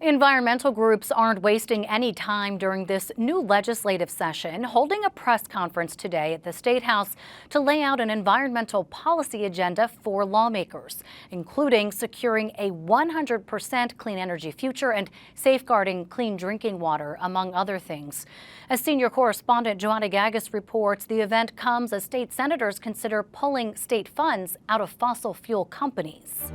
Environmental groups aren't wasting any time during this new legislative session, holding a press conference today at the State House to lay out an environmental policy agenda for lawmakers, including securing a 100% clean energy future and safeguarding clean drinking water, among other things. As senior correspondent Joanna Gagis reports, the event comes as state senators consider pulling state funds out of fossil fuel companies.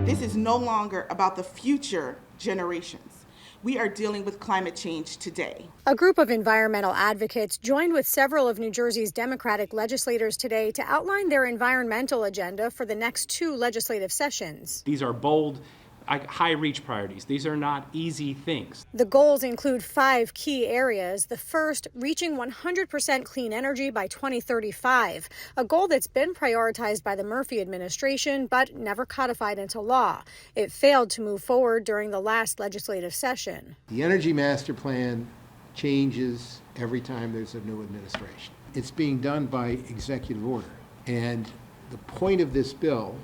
This is no longer about the future generations. We are dealing with climate change today. A group of environmental advocates joined with several of New Jersey's Democratic legislators today to outline their environmental agenda for the next two legislative sessions. These are bold, high-reach priorities. These are not easy things. The goals include 5 key areas. The first, reaching 100% clean energy by 2035, a goal that's been prioritized by the Murphy administration but never codified into law. It failed to move forward during the last legislative session. The Energy Master Plan changes every time there's a new administration. It's being done by executive order. And the point of this bill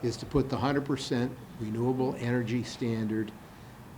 is to put the 100% renewable energy standard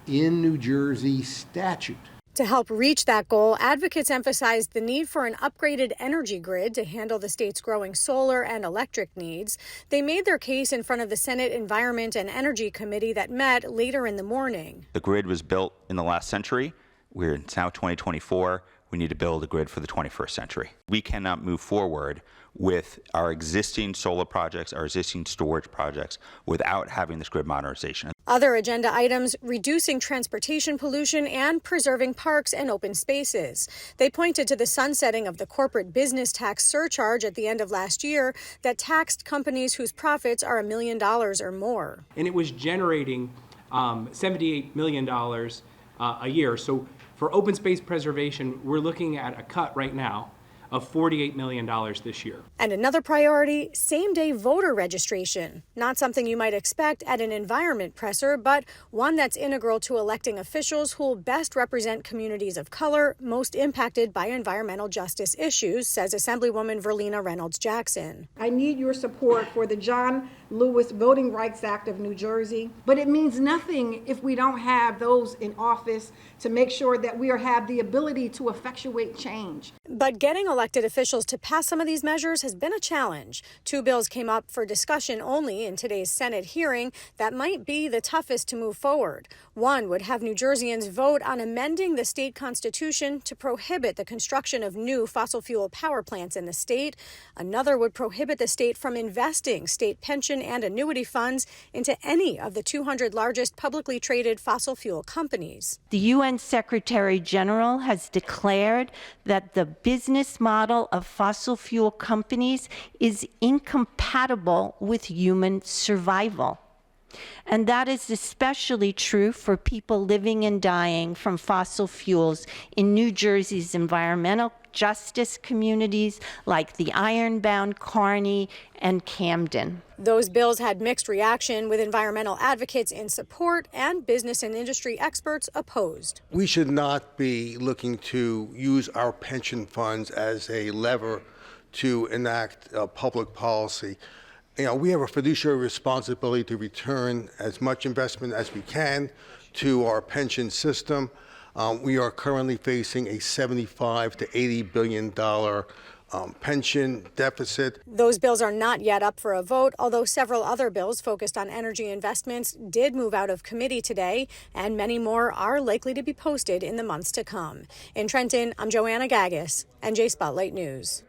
in New Jersey statute. To help reach that goal, advocates emphasized the need for an upgraded energy grid to handle the state's growing solar and electric needs. They made their case in front of the Senate Environment and Energy Committee that met later in the morning. The grid was built in the last century. We're now 2024. We need to build a grid for the 21st century. We cannot move forward with our existing solar projects, our existing storage projects, without having this grid modernization. Other agenda items, reducing transportation pollution and preserving parks and open spaces. They pointed to the sunsetting of the corporate business tax surcharge at the end of last year that taxed companies whose profits are $1 million or more. And it was generating $78 million a year. So for open space preservation, we're looking at a cut right now of $48 million this year. And another priority, same-day voter registration. Not something you might expect at an environment presser, but one that's integral to electing officials who will best represent communities of color most impacted by environmental justice issues, says Assemblywoman Verlina Reynolds Jackson. I need your support for the John Lewis Voting Rights Act of New Jersey, but it means nothing if we don't have those in office to make sure that we have the ability to effectuate change. But getting elected officials to pass some of these measures has been a challenge. 2 bills came up for discussion only in today's Senate hearing that might be the toughest to move forward. One would have New Jerseyans vote on amending the state constitution to prohibit the construction of new fossil fuel power plants in the state. Another would prohibit the state from investing state pension and annuity funds into any of the 200 largest publicly traded fossil fuel companies. The UN Secretary General has declared that the business model of fossil fuel companies is incompatible with human survival. And that is especially true for people living and dying from fossil fuels in New Jersey's environmental justice communities like the Ironbound, Kearney, and Camden. Those bills had mixed reaction, with environmental advocates in support and business and industry experts opposed. We should not be looking to use our pension funds as a lever to enact public policy. We have a fiduciary responsibility to return as much investment as we can to our pension system. We are currently facing a $75 to $80 billion pension deficit. Those bills are not yet up for a vote, although several other bills focused on energy investments did move out of committee today, and many more are likely to be posted in the months to come. In Trenton, I'm Joanna Gagis, NJ Spotlight News.